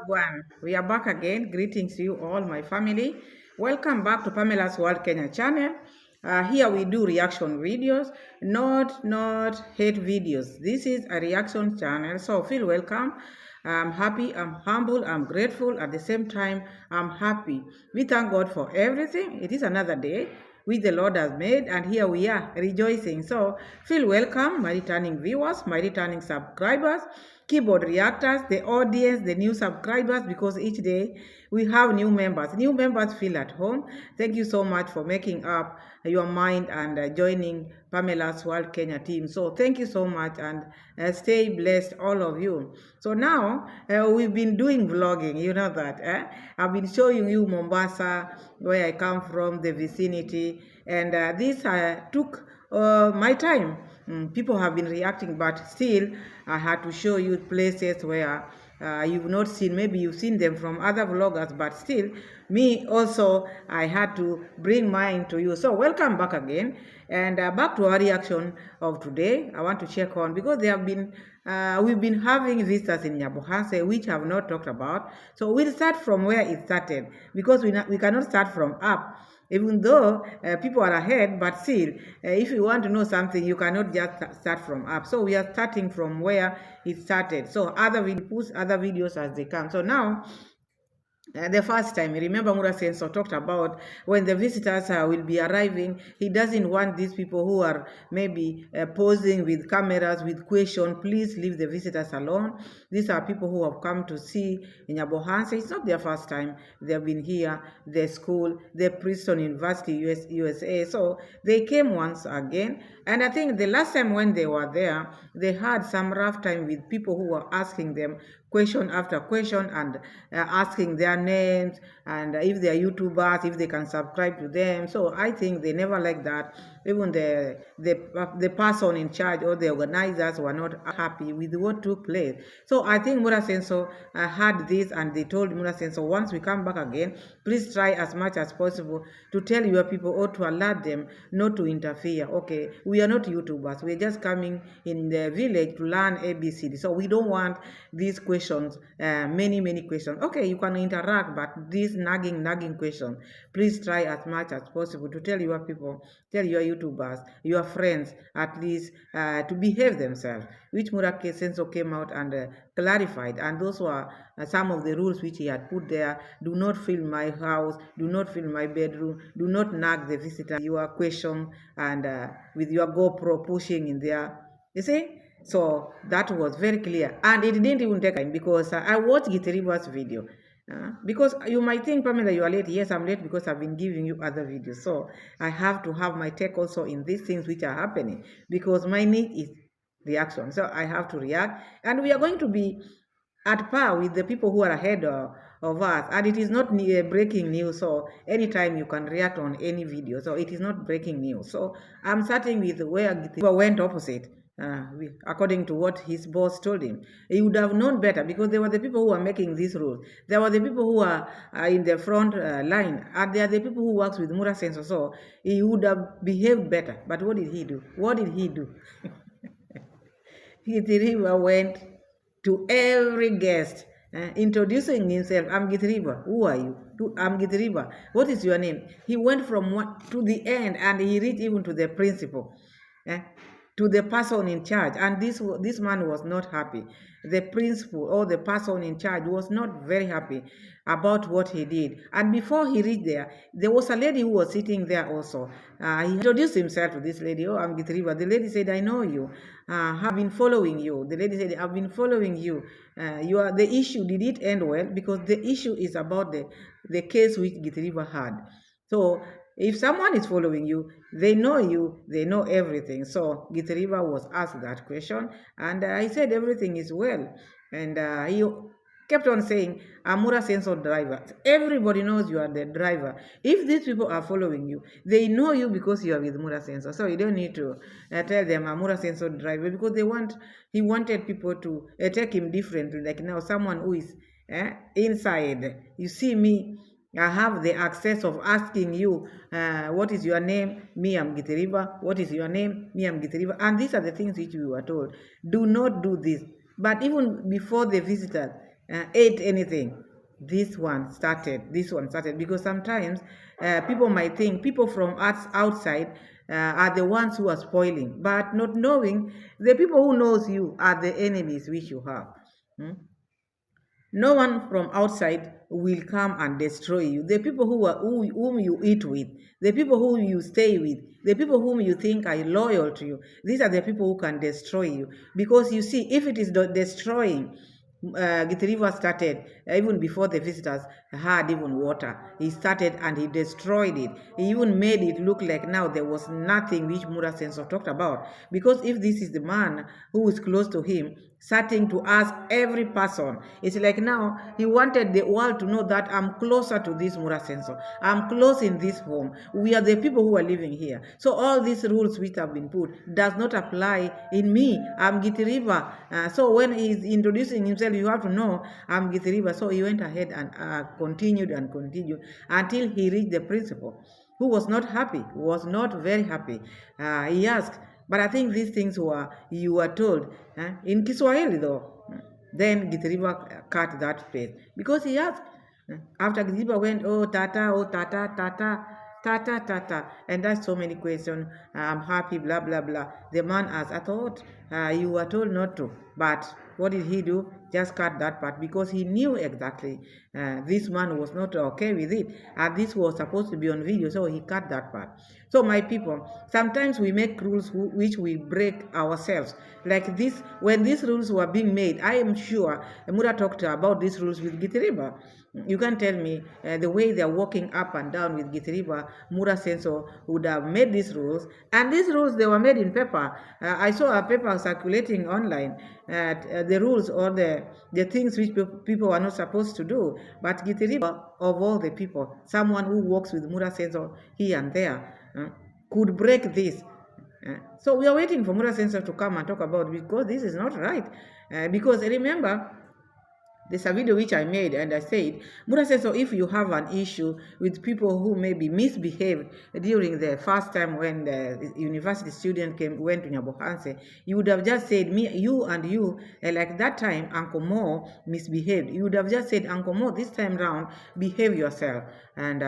Wagwan. We are back again. Greetings to you all, my family. Welcome back to Pamela's World Kenya channel. Here we do reaction videos, not hate videos. This is a reaction channel, so feel welcome. I'm happy, I'm humble, I'm grateful. At the same time, I'm happy. We thank God for everything. It is another day which the Lord has made, and here we are rejoicing. So feel welcome, my returning viewers, my returning subscribers, keyboard reactors, the audience, the new subscribers, because each day we have new members. New members feel at home. Thank you so much for making up your mind and joining Pamela's World Kenya team. So thank you so much, and stay blessed, all of you. So now we've been doing vlogging, you know that. I've been showing you Mombasa, where I come from, the vicinity, and this took my time. People have been reacting, but still I had to show you places where you've not seen. Maybe you've seen them from other vloggers, but still me also, I had to bring mine to you. So welcome back again, and back to our reaction of today. I want to check on, because there have been we've been having visitors in Nyabohanse which have not talked about. So we'll start from where it started, because we cannot start from up, even though people are ahead, but still, if you want to know something, you cannot just start from up. So we are starting from where it started. So other videos as they come. So now, the first time, remember Muraseno talked about when the visitors will be arriving, he doesn't want these people who are maybe posing with cameras with questions. Please leave the visitors alone. These are people who have come to see Nyabohanse. It's not their first time. They have been here, the school, the Princeton University, USA. So they came once again. And I think the last time when they were there, they had some rough time with people who were asking them question after question, and asking their names, and if they are YouTubers, if they can subscribe to them. So I think they never like that. Even the person in charge or the organizers were not happy with what took place. So I think Muraseno had this, and they told Muraseno, once we come back again, please try as much as possible to tell your people or to alert them not to interfere. Okay, we are not YouTubers. We are just coming in the village to learn ABCD. So we don't want these questions, many questions. Okay, you can interact, but these nagging questions, please try as much as possible to tell your people, tell your YouTubers, your friends, at least to behave themselves, which Muraseno came out and clarified. And those were some of the rules which he had put there. Do not film my house, do not film my bedroom, do not nag the visitor, your question, and with your GoPro pushing in there. You see? So that was very clear, and it didn't even take time, because I watched Githiriba's video. Because you might think, Pamela, you are late. Yes, I'm late because I've been giving you other videos. So I have to have my take also in these things which are happening, because my need is reaction. So I have to react, and we are going to be at par with the people who are ahead of us, and it is not breaking news. So anytime you can react on any video, so it is not breaking news. So I'm starting with where Githiriba went opposite. According to what his boss told him, he would have known better, because they were the people who are making these rules. There were the people who are in the front line, and they are the people who works with Muraseno. So he would have behaved better. But what did he do? What did he do? Githiriba went to every guest, introducing himself. I'm Githiriba. Who are you? I'm Githiriba. What is your name? He went from one to the end, and he reached even to the principal, to the person in charge. And this man was not happy. The principal or the person in charge was not very happy about what he did. And before he reached there was a lady who was sitting there also. He introduced himself to this lady. Oh, I'm Githiriba. The lady said, I know you. Have been following you. The lady said, I've been following you. You are the issue. Did it end well? Because the issue is about the case which Githiriba had. So if someone is following you, they know everything. So Githiriba was asked that question, and he said everything is well. And he kept on saying, I'm Muraseno driver. Everybody knows you are the driver. If these people are following you, they know you because you are with Muraseno. So you don't need to tell them I'm Muraseno driver, because he wanted people to take him differently. Like now, someone who is inside. You see me, I have the access of asking you, what is your name? Me, I'm Githiriba. What is your name? Me, I'm Githiriba. And these are the things which we were told. Do not do this. But even before the visitors, ate anything. This one started because sometimes people might think people from outside are the ones who are spoiling, but not knowing the people who knows you are the enemies which you have. Hmm? No one from outside will come and destroy you. The people whom you eat with, the people whom you stay with, the people whom you think are loyal to you, these are the people who can destroy you. Because you see, if it is destroying, Githiriba started even before the visitors had even water. He started and he destroyed it. He even made it look like now there was nothing which Muraseno talked about. Because if this is the man who is close to him, starting to ask every person, it's like now he wanted the world to know that I'm closer to this Muraseno. I'm close in this home. We are the people who are living here. So all these rules which have been put does not apply in me. I'm Githiriba. So when he's introducing himself, you have to know I'm Githiriba. So he went ahead and continued and continued until he reached the principal, who was not happy, was not very happy. He asked, but I think these things you were told in Kiswahili though. Then Githiriba cut that space because he asked. After Gibba went, oh tata, tata, tata, tata, and that's so many questions. I'm happy, blah blah blah. The man asked, I thought you were told not to, but what did he do? Just cut that part because he knew exactly this man was not okay with it, and this was supposed to be on video, so he cut that part. So my people, sometimes we make rules which we break ourselves. Like this, when these rules were being made, I am sure Mura talked about these rules with Githiriba. You can tell me the way they're walking up and down with Githiriba, Muraseno would have made these rules. And these rules, they were made in paper. I saw a paper circulating online, the rules or the things which people are not supposed to do. But Githiriba, of all the people, someone who works with Muraseno here and there, could break this. So we are waiting for Muraseno to come and talk about it because this is not right. Because remember, there's a video which I made and I said, Muraseno, if you have an issue with people who maybe misbehaved during the first time when the university student went to Nyabohanse, you would have just said, you, like that time, Uncle Mo misbehaved. You would have just said, Uncle Mo, this time round, behave yourself. And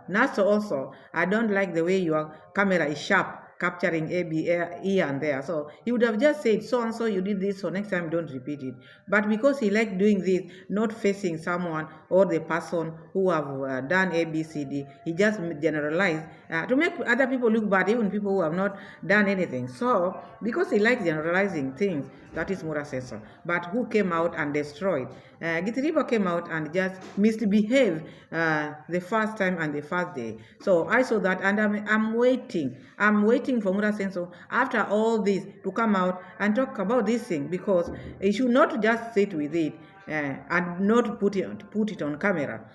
Naso also, I don't like the way your camera is sharp, capturing here and there. So he would have just said, so and so you did this, so next time don't repeat it. But because he liked doing this, not facing someone or the person who have done ABCD, he just generalized to make other people look bad, even people who have not done anything. So because he likes generalizing things, that is Muraseno. But who came out and destroyed? Githiriba came out and just misbehaved the first time and the first day. So I saw that, and I'm waiting for Muraseno after all this to come out and talk about this thing, because he should not just sit with it and not put it on camera.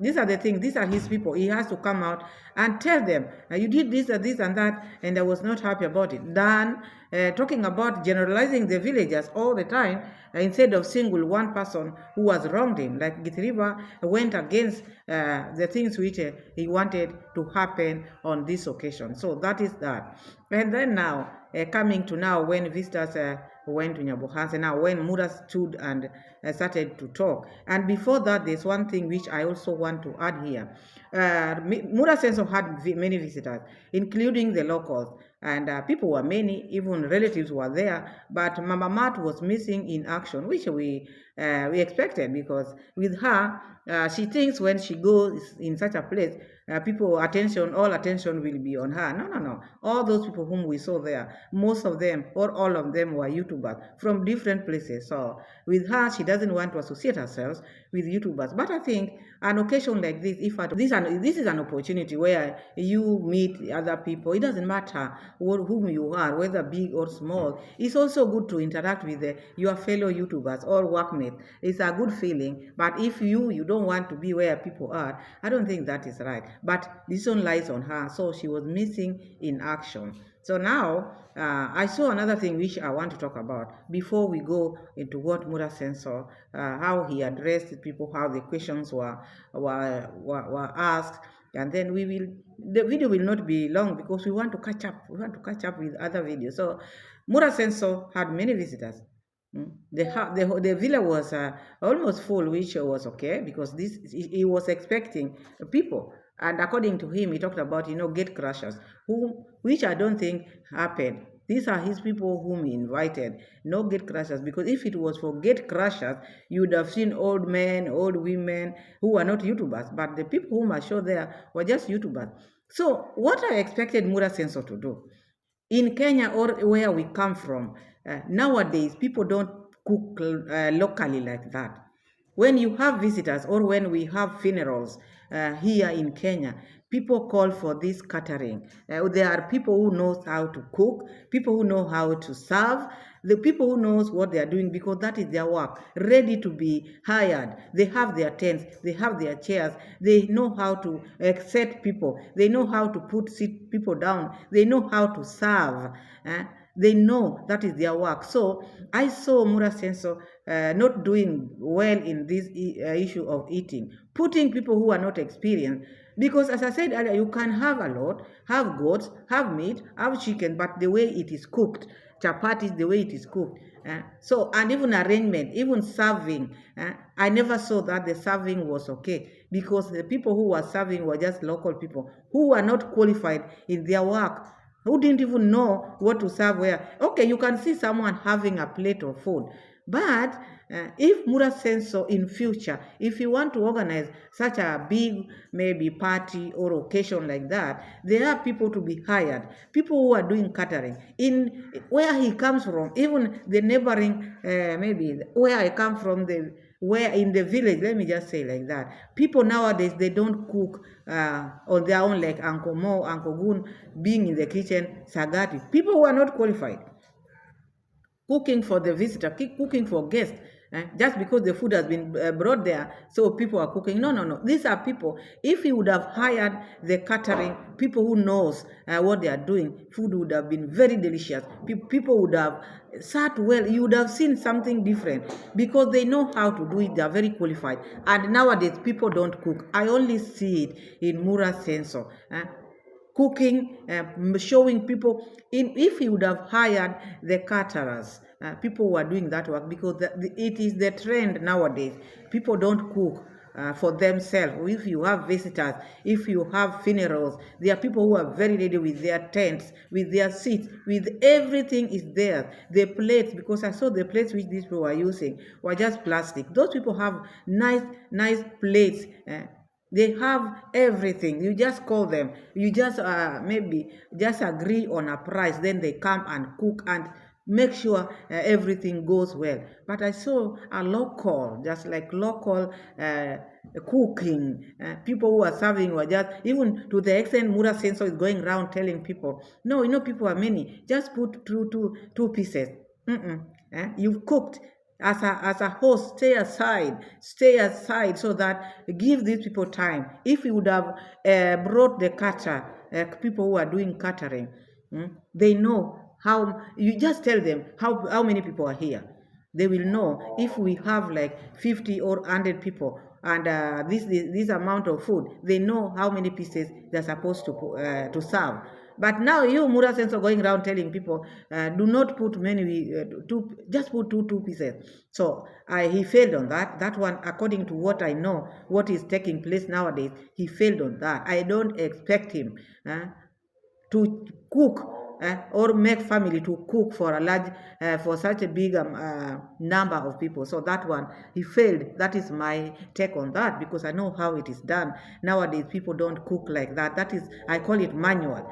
These are the things, these are his people. He has to come out and tell them, you did this and this and that, and I was not happy about it. Then talking about generalizing the villagers all the time, instead of single one person who has wronged him. Like Githiriba went against the things which he wanted to happen on this occasion. So that is that. And then now, coming to now when visitors went to Nyabohanse, now when Mura stood and started to talk. And before that, there's one thing which I also want to add here. Muraseno had many visitors, including the locals, and people were many, even relatives were there, but Mama Mat was missing in action, which we expected, because with her, she thinks when she goes in such a place, all attention will be on her. No. All those people whom we saw there, most of them or all of them were YouTubers from different places. So with her, she doesn't want to associate herself with YouTubers. But I think an occasion like this, this is an opportunity where you meet other people. It doesn't matter whom you are, whether big or small. It's also good to interact with your fellow YouTubers or workmates. It's a good feeling. But if you don't want to be where people are, I don't think that is right. But this one lies on her, so she was missing in action. So now, I saw another thing which I want to talk about before we go into what Muraseno, how he addressed people, how the questions were asked, and then the video will not be long because we want to catch up. We want to catch up with other videos. So Muraseno had many visitors. The villa was almost full, which was okay because he was expecting people. And according to him, he talked about gate crashers, which I don't think happened. These are his people whom he invited, no gate crashers. Because if it was for gate crashers, you would have seen old men, old women who are not YouTubers. But the people whom I showed there were just YouTubers. So what I expected Muraseno to do in Kenya or where we come from, nowadays people don't cook locally like that. When you have visitors or when we have funerals here in Kenya, people call for this catering. There are people who knows how to cook, people who know how to serve, the people who knows what they are doing because that is their work, ready to be hired. They have their tents, they have their chairs, they know how to set people, they know how to sit people down, they know how to serve. They know that is their work. So I saw Muraseno not doing well in this issue of eating, putting people who are not experienced. Because as I said earlier, you can have a lot, have goats, have meat, have chicken, but the way it is cooked, chapati, the way it is cooked. So, and even arrangement, even serving, I never saw that the serving was okay because the people who were serving were just local people who were not qualified in their work, who didn't even know what to serve where. Okay, you can see someone having a plate of food, but if Muraseno in future, if you want to organize such a big maybe party or occasion like that, there are people to be hired, people who are doing catering. In where he comes from, even the neighboring, maybe where I come from, where in the village, let me just say like that, people nowadays, they don't cook on their own like Uncle Mo, Uncle Gun being in the kitchen, Sagati. People who are not qualified cooking for the visitor, cooking for guests. Just because the food has been brought there, so people are cooking. No, no, no. These are people. If he would have hired the catering, people who knows what they are doing, food would have been very delicious. People would have sat well. You would have seen something different because they know how to do it. They are very qualified. And nowadays, people don't cook. I only see it in Muraseno. Cooking, showing people. If he would have hired the caterers, people who are doing that work, because it is the trend nowadays. People don't cook for themselves. If you have visitors, if you have funerals, there are people who are very ready with their tents, with their seats, with everything is there. The plates, because I saw the plates which these people were using were just plastic. Those people have nice plates. They have everything. You just call them. You just maybe just agree on a price. Then they come and cook and make sure everything goes well. But I saw a local, just like local cooking. People who are serving were just, even to the extent Muraseno is going around telling people, no, people are many. Just put two pieces. You've cooked. As a host, stay aside so that give these people time. If you would have brought the people who are doing catering, they know how. You just tell them how many people are here. They will know if we have like 50 or 100 people and this amount of food. They know how many pieces they're supposed to serve. But now you, Muraseno, going around telling people, do not put many, just put two pieces. So he failed on that. That one, according to what I know, what is taking place nowadays, he failed on that. I don't expect him to cook or make family to cook for a large, for such a big number of people. So that one, he failed. That is my take on that, because I know how it is done. Nowadays, people don't cook like that. That is, I call it manual.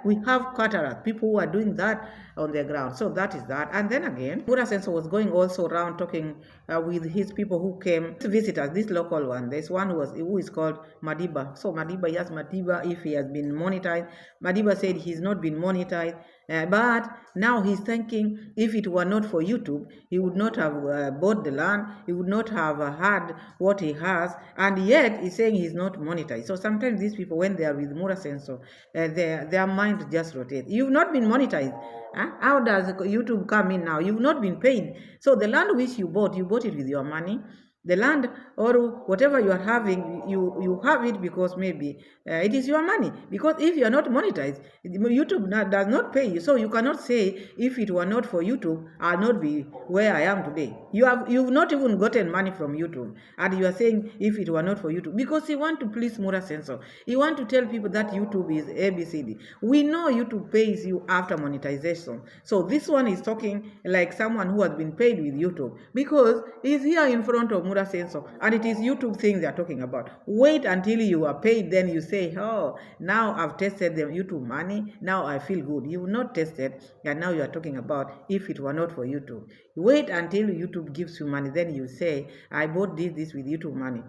We have caterers, people who are doing that on the ground. So that is that. And then again, Muraseno was going also around talking with his people who came to visit us, this local one. There's one who is called Madiba. So Madiba, yes, Madiba, if he has been monetized. Madiba said he's not been monetized. But now he's thinking if it were not for YouTube, he would not have bought the land, he would not have had what he has, and yet he's saying he's not monetized. So sometimes these people, when they are with Muraseno, their mind just rotates. You've not been monetized. How does YouTube come in now? You've not been paid. So the land which you bought it with your money. The land or whatever you are having, you have it because maybe it is your money. Because if you are not monetized, YouTube does not pay you. So you cannot say, if it were not for YouTube, I'll not be where I am today. You've not even gotten money from YouTube, and you are saying, if it were not for YouTube, because you want to please Muraseno. You want to tell people that YouTube is ABCD. We know YouTube pays you after monetization. So this one is talking like someone who has been paid with YouTube, because he's here in front of Muraseno, and it is YouTube things they are talking about. Wait until you are paid, then you say, oh, now I've tested the YouTube money, now I feel good. You've not tested, and now you are talking about, if it were not for YouTube. Wait until YouTube gives you money, then you say, I bought this with YouTube money.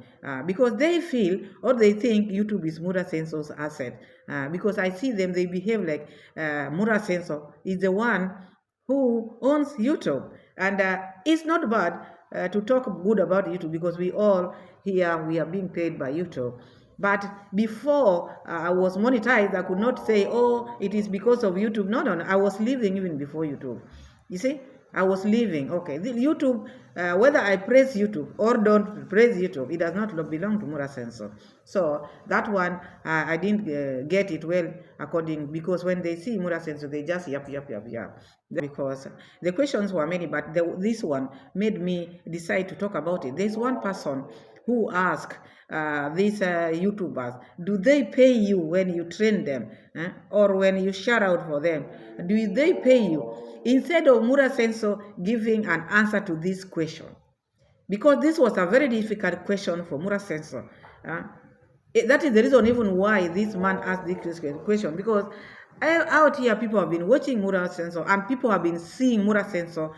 Because they feel, or they think, YouTube is Muraseno's asset. Because I see them, they behave like Muraseno is the one who owns YouTube. And it's not bad to talk good about YouTube, because we all here, we are being paid by YouTube. But before I was monetized, I could not say, oh, it is because of YouTube. No, I was living even before YouTube. You see, I was living. Okay, the YouTube, whether I praise YouTube or don't praise YouTube, it does not belong to Muraseno. So that one, I didn't get it well according, because when they see Muraseno, they just yap. Because the questions were many, but this one made me decide to talk about it. There's one person who asked these YouTubers, do they pay you when you train them, or when you shout out for them? Do they pay you? Instead of Muraseno giving an answer to this question, because this was a very difficult question for Muraseno. That is the reason even why this man asked this question, because out here people have been watching Muraseno, and people have been seeing Muraseno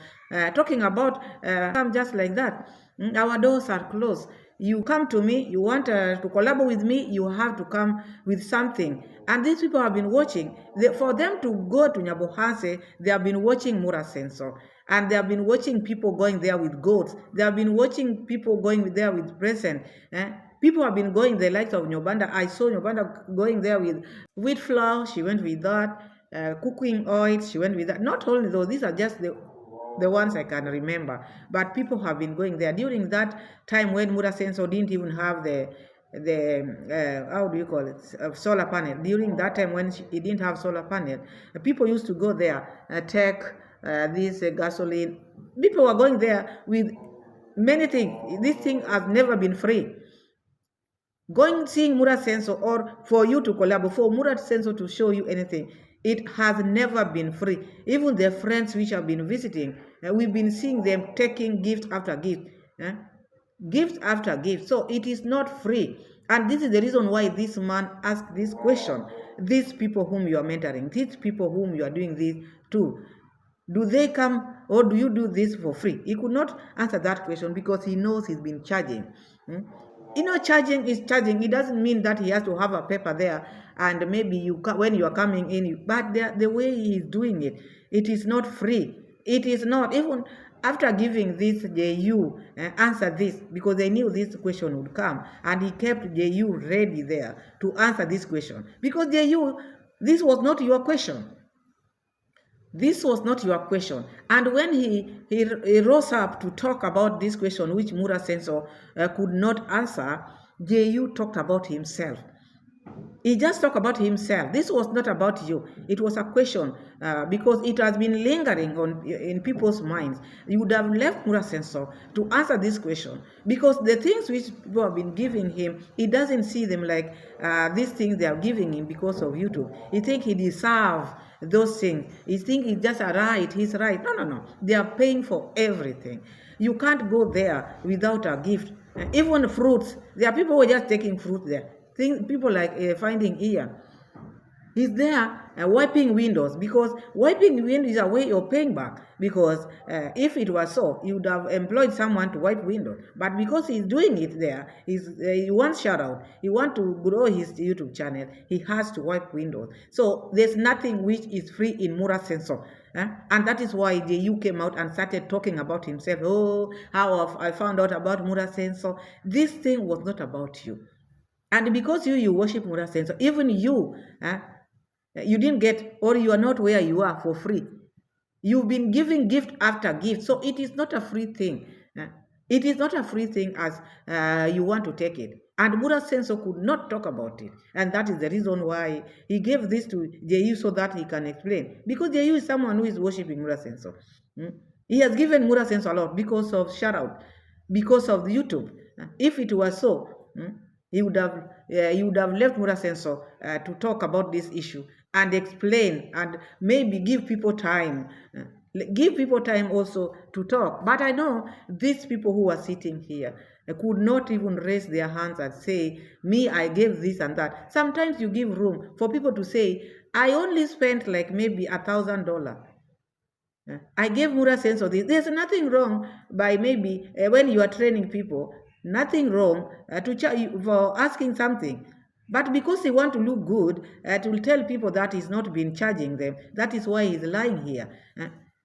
talking about come just like that. Our doors are closed. You come to me, you want to collaborate with me, you have to come with something. And these people have been watching. For them to go to Nyabohanse, they have been watching Muraseno. And they have been watching people going there with goats. They have been watching people going there with presents. People have been going the likes of Nyobanda. I saw Nyobanda going there with wheat flour. She went with that. Cooking oil. She went with that. Not only though, these are just the ones I can remember. But people have been going there during that time when Muraseno didn't even have the how do you call it, solar panel. During that time when he didn't have solar panel, people used to go there, take this gasoline. People were going there with many things. This thing has never been free. Going seeing Muraseno, or for you to collaborate, for Muraseno to show you anything, it has never been free. Even the friends which have been visiting, we've been seeing them taking gift after gift, gift after gift. So it is not free. And this is the reason why this man asked this question. These people whom you are mentoring, these people whom you are doing this to, do they come, or do you do this for free? He could not answer that question, because he knows he's been charging. Charging is charging. It doesn't mean that he has to have a paper there, and maybe when you are coming in, but the way he is doing it, it is not free. It is not. Even after giving this, JU answer this, because they knew this question would come, and he kept JU ready there to answer this question, because JU, this was not your question. This was not your question. And when he rose up to talk about this question, which Muraseno could not answer, JU talked about himself. He just talked about himself. This was not about you. It was a question, because it has been lingering in people's minds. You would have left Muraseno to answer this question, because the things which people have been giving him, he doesn't see them like these things they are giving him because of YouTube. He thinks he deserves those things. He thinks it's just a right. He's right. No. They are paying for everything. You can't go there without a gift. Even fruits. There are people who are just taking fruit there. People like finding here. He's there wiping windows, because wiping windows is a way of paying back. Because if it was so, you would have employed someone to wipe windows. But because he's doing it there, he wants shout out. He wants to grow his YouTube channel. He has to wipe windows. So there's nothing which is free in Muraseno. And that is why JU came out and started talking about himself. Oh, how I found out about Muraseno. This thing was not about you. And because you worship Muraseno, even you didn't get, or you are not where you are for free. You've been giving gift after gift. So it is not a free thing. It is not a free thing as you want to take it. And Muraseno could not talk about it. And that is the reason why he gave this to JU so that he can explain. Because JU is someone who is worshipping Muraseno. He has given Muraseno a lot because of shout out, because of YouTube. If it was so, he would have left Muraseno to talk about this issue and explain and maybe give people time. Give people time also to talk. But I know these people who are sitting here could not even raise their hands and say, me, I gave this and that. Sometimes you give room for people to say, I only spent like maybe $1,000. I gave Muraseno this. There's nothing wrong by maybe when you are training people, nothing wrong to charge for asking something. But because he want to look good, to tell people that he's not been charging them, that is why he's lying here.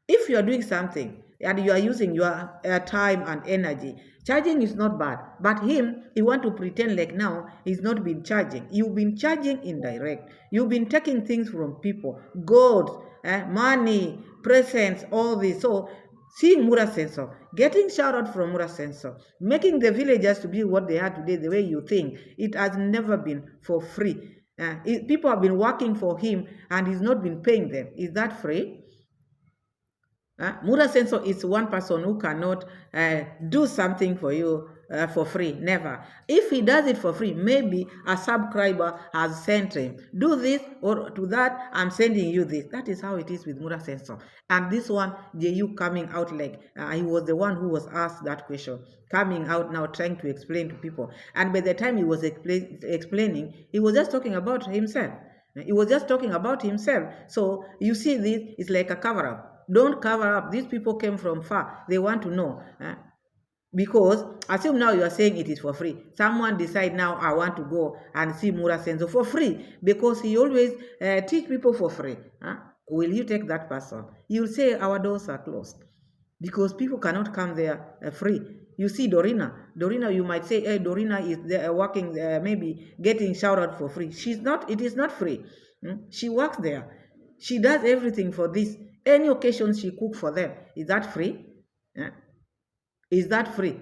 If you are doing something and you are using your time and energy, charging is not bad. But him, he want to pretend like now he's not been charging. You've been charging indirect. You've been taking things from people, gold, money, presents, all this. So seeing Muraseno, getting shout out from Muraseno, making the villagers to be what they are today, the way you think, it has never been for free. People have been working for him and he's not been paying them. Is that free? Muraseno is one person who cannot do something for you for free. Never. If he does it for free, maybe a subscriber has sent him, do this or to that, I'm sending you this. That is how it is with Muraseno. And this one, JU coming out like he was the one who was asked that question, coming out now trying to explain to people. And by the time he was explaining, he was just talking about himself. He was just talking about himself. So you see, this is like a cover up. Don't cover up. These people came from far. They want to know. Because assume now you are saying it is for free. Someone decide now I want to go and see Muraseno for free because he always teach people for free. Will you take that person? You'll say our doors are closed because people cannot come there free. You see Dorina. Dorina, you might say, hey, Dorina is there working, maybe getting shout out for free. She's not. It is not free. She works there. She does everything for this. Any occasion she cook for them. Is that free? Is that free?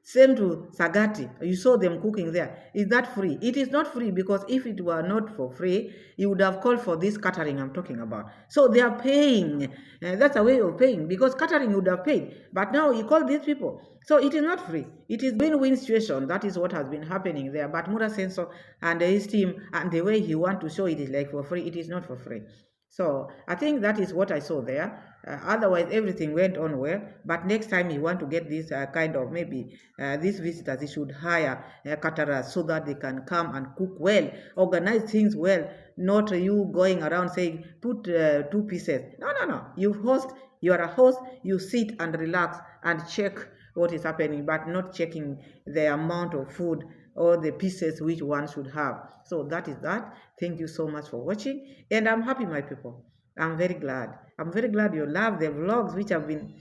Same to Sagati. You saw them cooking there. Is that free? It is not free because if it were not for free, you would have called for this catering I'm talking about. So they are paying. That's a way of paying because catering would have paid. But now you call these people. So it is not free. It is win-win situation. That is what has been happening there. But Muraseno and his team and the way he want to show it is like for free. It is not for free. So I think that is what I saw there. Otherwise, everything went on well. But next time you want to get this kind of maybe these visitors, he should hire caterers so that they can come and cook well, organize things well. Not you going around saying put 2 pieces. No, no, no. You host. You are a host. You sit and relax and check what is happening, but not checking the amount of food or the pieces which one should have. So that is that. Thank you so much for watching. And I'm happy, my people. I'm very glad. I'm very glad you love the vlogs which I've been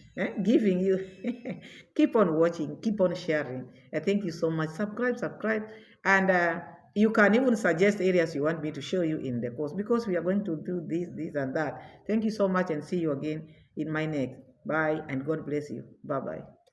giving you. Keep on watching. Keep on sharing. Thank you so much. Subscribe. And you can even suggest areas you want me to show you in the course because we are going to do this, and that. Thank you so much and see you again in my next. Bye and God bless you. Bye-bye.